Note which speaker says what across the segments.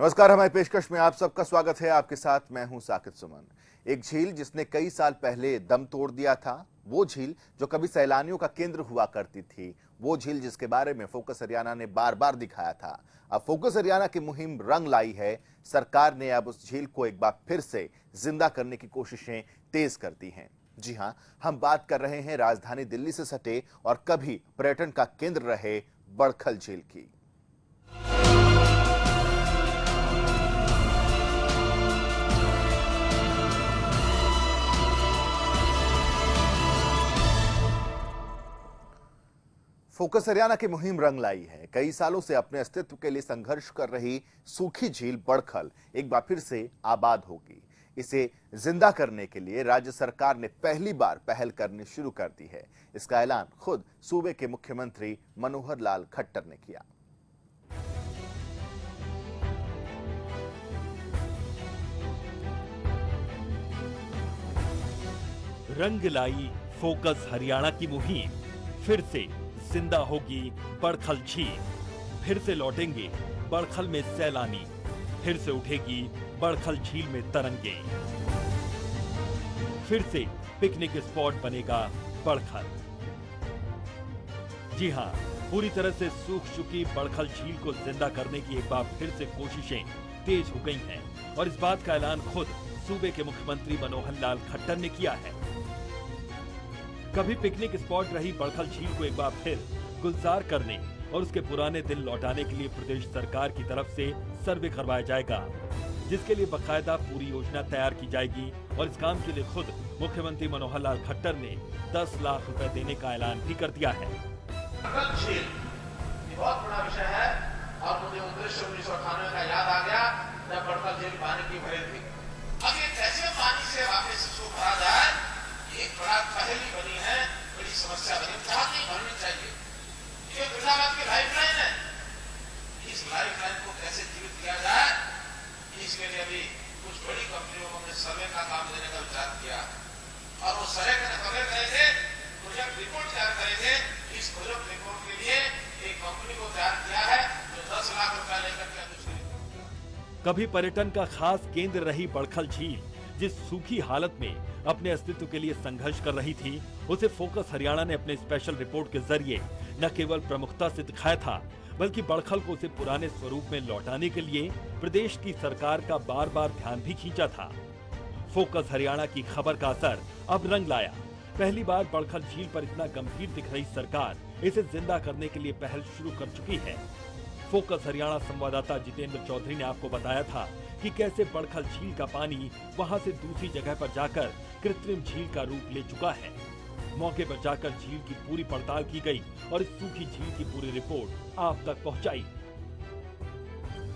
Speaker 1: नमस्कार, हमारी पेशकश में आप सबका स्वागत है। आपके साथ मैं हूं साकिब सुमन। एक झील जिसने कई साल पहले दम तोड़ दिया था, वो झील जो कभी सैलानियों का केंद्र हुआ करती थी, वो झील जिसके बारे में फोकस हरियाणा ने बार बार दिखाया था। अब फोकस हरियाणा की मुहिम रंग लाई है। सरकार ने अब उस झील को एक बार फिर से जिंदा करने की कोशिशें तेज कर दी हैं। जी हां, हम बात कर रहे हैं राजधानी दिल्ली से सटे और कभी पर्यटन का केंद्र रहे बड़खल झील की। फोकस हरियाणा की मुहिम रंग लाई है। कई सालों से अपने अस्तित्व के लिए संघर्ष कर रही सूखी झील बड़खल एक बार फिर से आबाद होगी। इसे जिंदा करने के लिए राज्य सरकार ने पहली बार पहल करनी शुरू कर दी है। इसका ऐलान खुद सूबे के मुख्यमंत्री मनोहर लाल खट्टर ने किया।
Speaker 2: रंग लाई फोकस हरियाणा की मुहिम, फिर से जिंदा होगी बड़खल झील, फिर से लौटेंगे बड़खल में सैलानी, फिर से उठेगी बड़खल झील में तरंगे, फिर से पिकनिक स्पॉट बनेगा बड़खल। जी हां, पूरी तरह से सूख चुकी बड़खल झील को जिंदा करने की एक बार फिर से कोशिशें तेज हो गई हैं और इस बात का ऐलान खुद सूबे के मुख्यमंत्री मनोहर लाल खट्टर ने किया है। कभी पिकनिक स्पॉट रही बड़खल झील को एक बार फिर गुलजार करने और उसके पुराने दिन लौटाने के लिए प्रदेश सरकार की तरफ से सर्वे करवाया जाएगा, जिसके लिए बकायदा पूरी योजना तैयार की जाएगी और इस काम के लिए खुद मुख्यमंत्री मनोहर लाल खट्टर ने 10 लाख रुपए देने का ऐलान भी कर दिया है।
Speaker 3: बड़खल झील बहुत बड़ा विषय है और मुझे 1998 का याद आ गया जब बड़खल झील पानी की भरी थी। अब ये कैसे पानी से वापस इसको भरा जाए, एक बड़ा पहेली बनी है, बड़ी समस्या बनी, जहां नहीं भरनी चाहिए। ये गुजरात की लाइफलाइन है, इस लाइफलाइन को कैसे जीवित किया जाए, इसके लिए अभी कुछ बड़ी कंपनियों को हमने सर्वे का काम देने का विचार किया और वो सर्वे करेंगे, प्रोजेक्ट रिपोर्ट तैयार करेंगे। इस प्रोजेक्ट रिपोर्ट के लिए एक कंपनी को तैयार किया है जो 10 लाख रुपया लेकर के
Speaker 2: कभी पर्यटन का खास केंद्र रही बड़खल झील, जिस सूखी हालत में अपने अस्तित्व के लिए संघर्ष कर रही थी, उसे फोकस हरियाणा ने अपने स्पेशल रिपोर्ट के जरिए न केवल प्रमुखता से दिखाया था, बल्कि बड़खल को उसे पुराने स्वरूप में लौटाने के लिए प्रदेश की सरकार का बार बार ध्यान भी खींचा था। फोकस हरियाणा की खबर का असर अब रंग लाया। पहली बार बड़खल झील पर इतना गंभीर दिख रही सरकार इसे जिंदा करने के लिए पहल शुरू कर चुकी है। फोकस हरियाणा संवाददाता जितेंद्र चौधरी ने आपको बताया था कि कैसे बड़खल झील का पानी वहां से दूसरी जगह पर जाकर कृत्रिम झील का रूप ले चुका है। मौके पर जाकर झील की पूरी पड़ताल की गई और इस सूखी झील की पूरी रिपोर्ट आप तक पहुंचाई।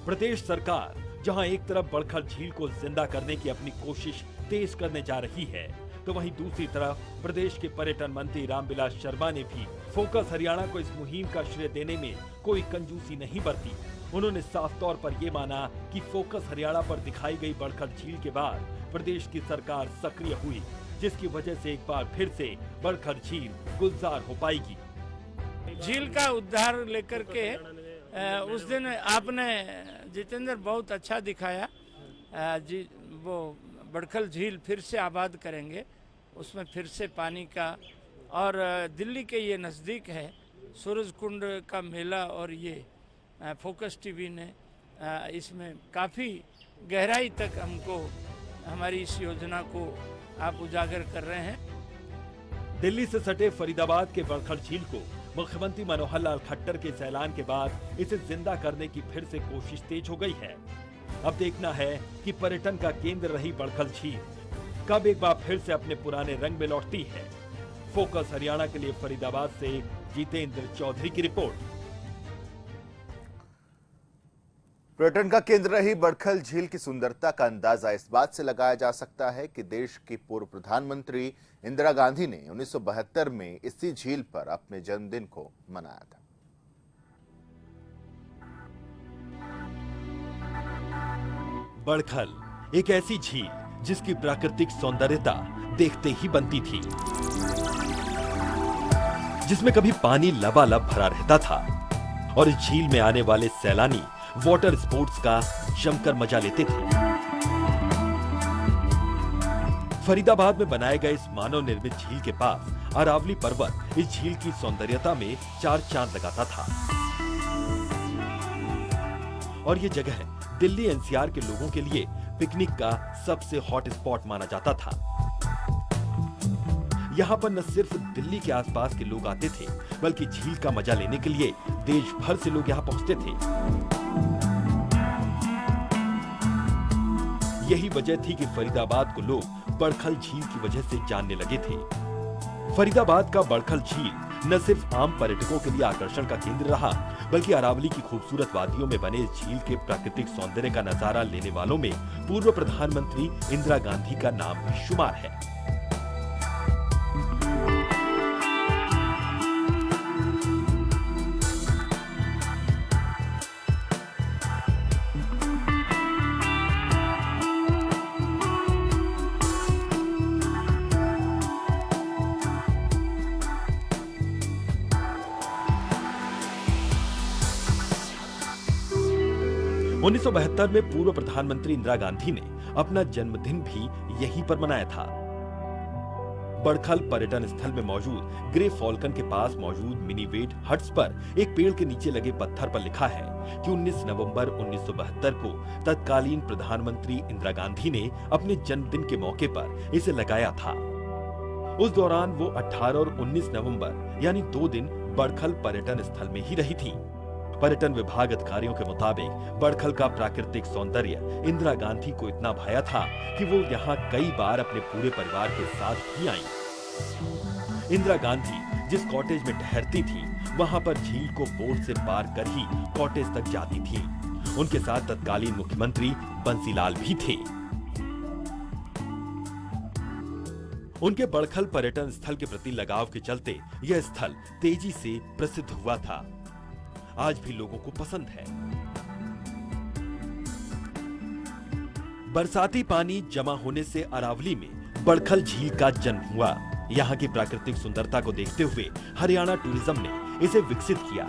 Speaker 2: प्रदेश सरकार जहां एक तरफ बड़खल झील को जिंदा करने की अपनी कोशिश तेज करने जा रही है, तो वहीं दूसरी तरफ प्रदेश के पर्यटन मंत्री रामविलास शर्मा ने भी फोकस हरियाणा को इस मुहिम का श्रेय देने में कोई कंजूसी नहीं बरती। उन्होंने साफ तौर पर यह माना कि फोकस हरियाणा पर दिखाई गई बड़खल झील के बाद प्रदेश की सरकार सक्रिय हुई, जिसकी वजह से एक बार फिर से बड़खल झील गुलजार हो पाएगी।
Speaker 4: झील का उद्धार लेकर के उस दिन आपने जितेंद्र बहुत अच्छा दिखाया। जी वो बड़खल झील फिर से आबाद करेंगे, उसमें फिर से पानी का, और दिल्ली के ये नज़दीक है सूरज कुंड का मेला, और ये फोकस टीवी ने इसमें काफ़ी गहराई तक हमको हमारी इस योजना को आप उजागर कर रहे हैं।
Speaker 2: दिल्ली से सटे फरीदाबाद के बड़खल झील को मुख्यमंत्री मनोहर लाल खट्टर के ऐलान के बाद इसे जिंदा करने की फिर से कोशिश तेज हो गई है। अब देखना है कि पर्यटन का केंद्र रही बड़खल झील कब एक बार फिर से अपने पुराने रंग में लौटती है। फोकस हरियाणा के लिए फरीदाबाद से जितेंद्र चौधरी की रिपोर्ट।
Speaker 1: पर्यटन का केंद्र रही बड़खल झील की सुंदरता का अंदाजा इस बात से लगाया जा सकता है कि देश की पूर्व प्रधानमंत्री इंदिरा गांधी ने 1972 में इसी झील पर अपने जन्मदिन को मनाया था।
Speaker 2: बड़खल एक ऐसी झील जिसकी प्राकृतिक सौंदर्यता देखते ही बनती थी, जिसमें कभी पानी लबालब भरा रहता था और इस झील में आने वाले सैलानी वाटर स्पोर्ट्स का जमकर मजा लेते थे। फरीदाबाद में बनाए गए इस मानव निर्मित झील के पास अरावली पर्वत इस झील की सौंदर्यता में 4 चांद लगाता था और ये जगह दिल्ली एनसीआर के लोगों के लिए पिकनिक का सबसे हॉट स्पॉट माना जाता था। यहाँ पर न सिर्फ दिल्ली के आसपास के लोग आते थे, बल्कि झील का मजा लेने के लिए देश भर से लोग यहाँ पहुंचते थे। यही वजह थी कि फरीदाबाद को लोग बड़खल झील की वजह से जानने लगे थे। फरीदाबाद का बड़खल झील न सिर्फ आम पर्यटकों के लिए आकर्षण का केंद्र रहा, बल्कि अरावली की खूबसूरत वादियों में बने इस झील के प्राकृतिक सौंदर्य का नजारा लेने वालों में पूर्व प्रधानमंत्री इंदिरा गांधी का नाम भी शुमार है। उन्नीस 1972 में पूर्व प्रधानमंत्री इंदिरा गांधी ने अपना जन्मदिन भी यहीं पर मनाया था। बड़खल पर्यटन स्थल में मौजूद ग्रे फॉल्कन के पास मौजूद मिनी वेट हट्स पर एक पेड़ के नीचे लगे पत्थर पर लिखा है कि 19 नवंबर 1972 को तत्कालीन प्रधानमंत्री इंदिरा गांधी ने अपने जन्मदिन के मौके पर इसे लगाया था। उस दौरान वो 18 और 19 नवंबर यानी 2 दिन बड़खल पर्यटन स्थल में ही रही थी। पर्यटन विभाग अधिकारियों के मुताबिक बड़खल का प्राकृतिक सौंदर्य इंदिरा गांधी को इतना भाया था कि वो यहाँ कई बार अपने पूरे परिवार के साथ भी आईं। इंदिरा गांधी जिस कॉटेज में ठहरती थी, वहां पर झील को बोट से पार कर ही कॉटेज तक जाती थी। उनके साथ तत्कालीन मुख्यमंत्री बंसीलाल भी थे। उनके बड़खल पर्यटन स्थल के प्रति लगाव के चलते यह स्थल तेजी से प्रसिद्ध हुआ था। आज भी लोगों को पसंद है। बरसाती पानी जमा होने से अरावली में बड़खल झील का जन्म हुआ। यहाँ की प्राकृतिक सुंदरता को देखते हुए हरियाणा टूरिज्म ने इसे विकसित किया।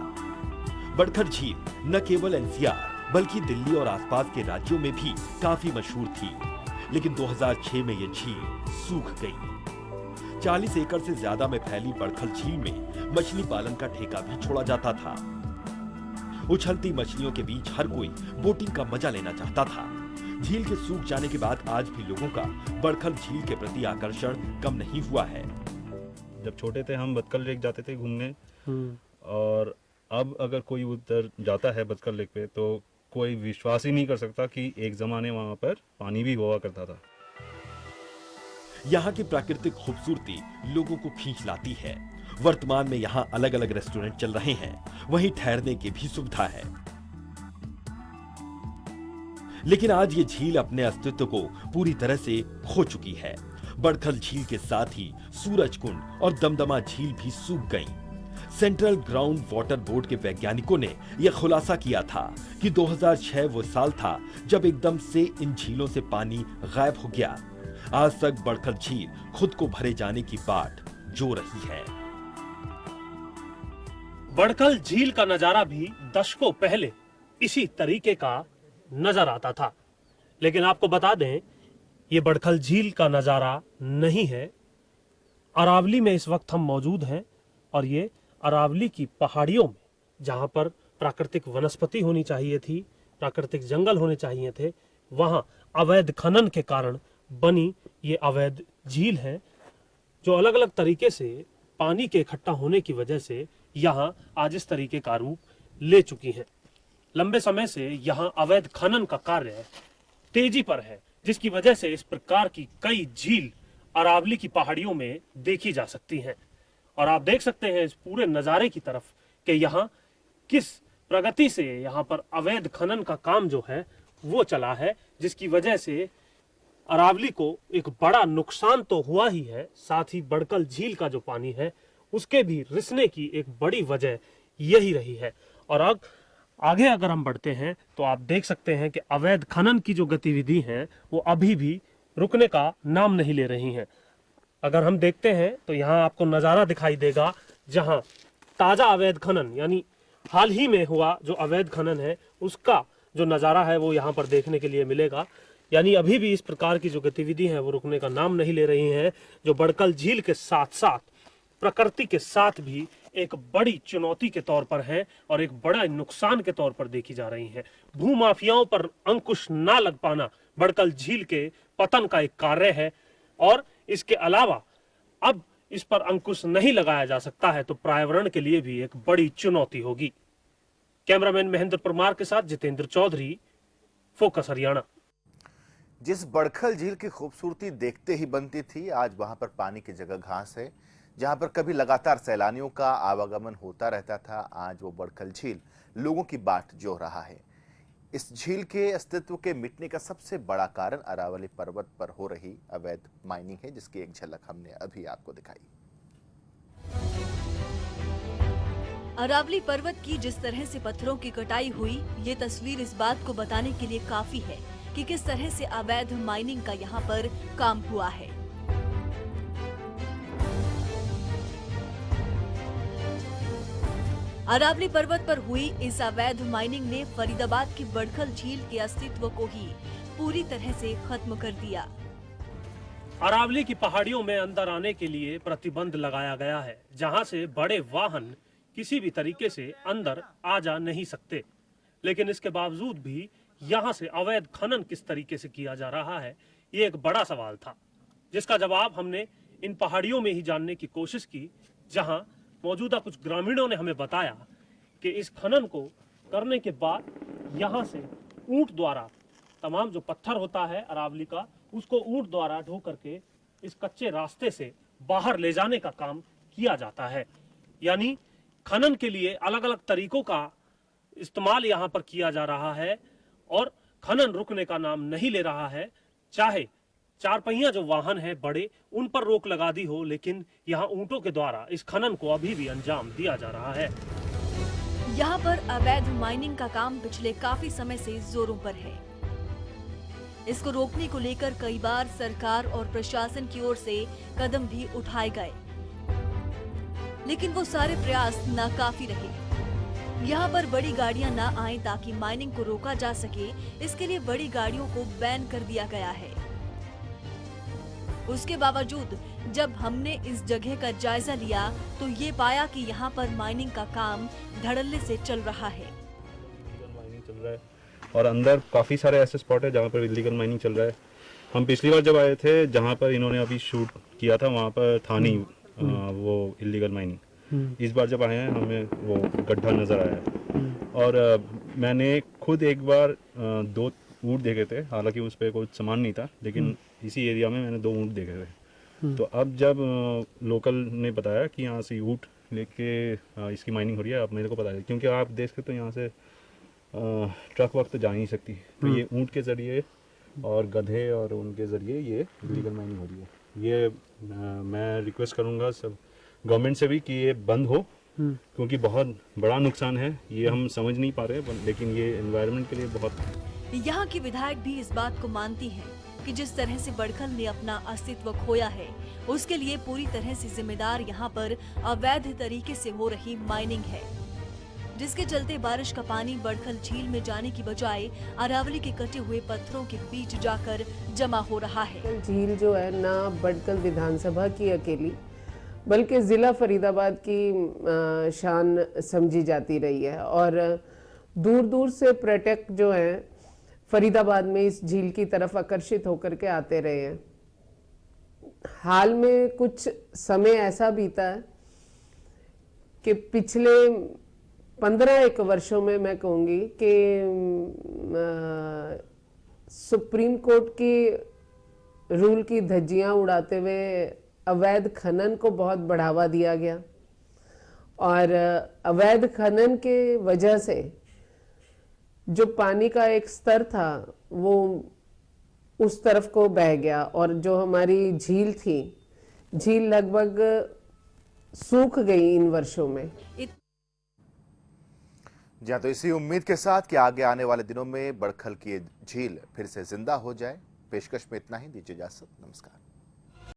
Speaker 2: बड़खल झील न केवल एनसीआर बल्कि दिल्ली और आसपास के राज्यों में भी काफी मशहूर थी, लेकिन 2006 में यह झील सूख गई। 40 एकड़ से ज्यादा में फैली बड़खल झील में मछली पालन का ठेका भी छोड़ा जाता था। उछलती मछलियों के बीच हर कोई बोटिंग का मजा लेना चाहता था। झील के सूख जाने के बाद आज भी लोगों का बड़खल झील के प्रति आकर्षण कम नहीं हुआ है।
Speaker 5: जब छोटे थे हम बतकल लेक जाते थे घूमने, और अब अगर कोई उधर जाता है बतकल लेक पे तो कोई विश्वास ही नहीं कर सकता कि एक जमाने वहां पर पानी भी हुआ करता था।
Speaker 2: यहाँ की प्राकृतिक खूबसूरती लोगों को खींच लाती है। वर्तमान में यहाँ अलग अलग रेस्टोरेंट चल रहे हैं, वहीं ठहरने की भी सुविधा है। लेकिन आज ये झील अपने अस्तित्व को पूरी तरह से खो चुकी है। बड़खल झील के साथ ही सूरज कुंड और दमदमा झील भी सूख गईं। सेंट्रल ग्राउंड वाटर बोर्ड के वैज्ञानिकों ने यह खुलासा किया था कि 2006 वो साल था जब एकदम से इन झीलों से पानी गायब हो गया। आज तक बड़खल झील खुद को भरे जाने की बाट जो रही है।
Speaker 6: बड़खल झील का नजारा भी दशकों पहले इसी तरीके का नजर आता था, लेकिन आपको बता दें ये बड़खल झील का नजारा नहीं है। अरावली में इस वक्त हम मौजूद हैं और ये अरावली की पहाड़ियों में, जहां पर प्राकृतिक वनस्पति होनी चाहिए थी, प्राकृतिक जंगल होने चाहिए थे, वहां अवैध खनन के कारण बनी ये अवैध झील है, जो अलग अलग तरीके से पानी के इकट्ठा होने की वजह से यहाँ आज इस तरीके का रूप ले चुकी हैं। लंबे समय से यहाँ अवैध खनन का कार्य तेजी पर है, जिसकी वजह से इस प्रकार की कई झील अरावली की पहाड़ियों में देखी जा सकती हैं। और आप देख सकते हैं इस पूरे नज़ारे की तरफ कि यहाँ किस प्रगति से यहाँ पर अवैध खनन का काम जो है वो चला है, जिसकी वजह से अरावली को एक बड़ा नुकसान तो हुआ ही है, साथ ही बड़खल झील का जो पानी है उसके भी रिसने की एक बड़ी वजह यही रही है। और अब आगे अगर हम बढ़ते हैं तो आप देख सकते हैं कि अवैध खनन की जो गतिविधि है वो अभी भी रुकने का नाम नहीं ले रही हैं। अगर हम देखते हैं तो यहाँ आपको नज़ारा दिखाई देगा जहाँ ताज़ा अवैध खनन यानी हाल ही में हुआ जो अवैध खनन है उसका जो नज़ारा है वो यहाँ पर देखने के लिए मिलेगा। यानी अभी भी इस प्रकार की जो गतिविधि है वो रुकने का नाम नहीं ले रही हैं, जो बड़कल झील के साथ साथ प्रकृति के साथ भी एक बड़ी चुनौती के तौर पर है और एक बड़ा नुकसान के तौर पर देखी जा रही है। भूमाफियाओं पर अंकुश ना लग पाना बड़कल झील के पतन का एक कार्य है, और इसके अलावा अब इस पर अंकुश नहीं लगाया जा सकता है तो पर्यावरण के लिए भी एक बड़ी चुनौती होगी। कैमरामैन महेंद्र परमार के साथ जितेंद्र चौधरी, फोकस हरियाणा।
Speaker 1: जिस बड़खल झील की खूबसूरती देखते ही बनती थी, आज वहां पर पानी की जगह घास है। जहां पर कभी लगातार सैलानियों का आवागमन होता रहता था, आज वो बड़खल झील लोगों की बाट जोह रहा है। इस झील के अस्तित्व के मिटने का सबसे बड़ा कारण अरावली पर्वत पर हो रही अवैध माइनिंग है, जिसकी एक झलक हमने अभी आपको दिखाई।
Speaker 7: अरावली पर्वत की जिस तरह से पत्थरों की कटाई हुई, ये तस्वीर इस बात को बताने के लिए काफी है कि किस तरह से अवैध माइनिंग का यहाँ पर काम हुआ है। अरावली पर्वत पर हुई इस अवैध माइनिंग ने फरीदाबाद की बड़खल झील के अस्तित्व को ही पूरी तरह से खत्म कर दिया।
Speaker 6: अरावली की पहाड़ियों में अंदर आने के लिए प्रतिबंध लगाया गया है, जहां से बड़े वाहन किसी भी तरीके से अंदर आ जा नहीं सकते। लेकिन इसके बावजूद भी यहां से अवैध खनन किस तरीके से किया जा रहा है, ये एक बड़ा सवाल था, जिसका जवाब हमने इन पहाड़ियों में ही जानने की कोशिश की, जहां मौजूदा कुछ ग्रामीणों ने हमें बताया कि इस खनन को करने के बाद यहाँ से ऊंट द्वारा तमाम जो पत्थर होता है अरावली का, उसको ऊंट द्वारा ढो करके इस कच्चे रास्ते से बाहर ले जाने का काम किया जाता है। यानी खनन के लिए अलग अलग तरीकों का इस्तेमाल यहाँ पर किया जा रहा है और खनन रुकने का नाम नहीं ले रहा है। चाहे चार पहिया जो वाहन है बड़े, उन पर रोक लगा दी हो, लेकिन यहाँ ऊंटों के द्वारा इस खनन को अभी भी अंजाम दिया जा रहा है।
Speaker 7: यहाँ पर अवैध माइनिंग का काम पिछले काफी समय से जोरों पर है। इसको रोकने को लेकर कई बार सरकार और प्रशासन की ओर से कदम भी उठाए गए, लेकिन वो सारे प्रयास नाकाफी रहे। यहाँ पर बड़ी गाड़ियां ना आए ताकि माइनिंग को रोका जा सके, इसके लिए बड़ी गाड़ियों को बैन कर दिया गया है। उसके बावजूद जब हमने इस जगह का जायजा लिया तो ये पाया कि यहाँ पर माइनिंग का काम धड़ल्ले से चल रहा है।
Speaker 5: माइनिंग चल रहा है और अंदर काफ़ी सारे ऐसे स्पॉट है जहाँ पर इलीगल माइनिंग चल रहा है। हम पिछली बार जब आए थे, जहाँ पर इन्होंने अभी शूट किया था, वहाँ पर था नहीं वो इलीगल माइनिंग। इस बार जब आए हैं हमें वो गड्ढा नज़र आया है। और मैंने खुद एक बार 2 ऊँट देखे थे, हालांकि उस पर कोई सामान नहीं था, लेकिन इसी एरिया में मैंने 2 ऊँट देखे थे। तो अब जब लोकल ने बताया कि यहाँ से ऊँट लेके इसकी माइनिंग हो रही है, अब मेरे को पता है, क्योंकि आप देख सकते हो यहाँ से ट्रक वक्त तो जा नहीं सकती, तो ये ऊँट के ज़रिए और गधे और उनके ज़रिए ये इलीगल माइनिंग हो रही है। ये मैं रिक्वेस्ट करूँगा सब गवर्नमेंट से भी कि ये बंद हो, क्योंकि बहुत बड़ा नुकसान है। ये हम समझ नहीं पा रहे, लेकिन ये एनवायरनमेंट के लिए बहुत।
Speaker 7: यहाँ की विधायक भी इस बात को मानती है कि जिस तरह से बड़खल ने अपना अस्तित्व खोया है, उसके लिए पूरी तरह से जिम्मेदार यहाँ पर अवैध तरीके से हो रही माइनिंग है, जिसके चलते बारिश का पानी बड़खल झील में जाने की बजाय अरावली के कटे हुए पत्थरों के बीच जाकर जमा हो रहा है।
Speaker 8: झील जो है ना बड़खल विधानसभा की अकेली, बल्कि जिला फरीदाबाद की शान समझी जाती रही है और दूर दूर से पर्यटक जो हैं फरीदाबाद में इस झील की तरफ आकर्षित होकर के आते रहे हैं। हाल में कुछ समय ऐसा बीता है कि पिछले 15-1 वर्षों में मैं कहूँगी कि सुप्रीम कोर्ट की रूल की धज्जियाँ उड़ाते हुए अवैध खनन को बहुत बढ़ावा दिया गया और अवैध खनन के वजह से जो पानी का एक स्तर था वो उस तरफ को बह गया और जो हमारी झील थी, झील लगभग सूख गई इन वर्षों में।
Speaker 1: जी हाँ, तो इसी उम्मीद के साथ कि आगे आने वाले दिनों में बड़खल की झील फिर से जिंदा हो जाए, पेशकश में इतना ही। दीजिए इजाजत, नमस्कार।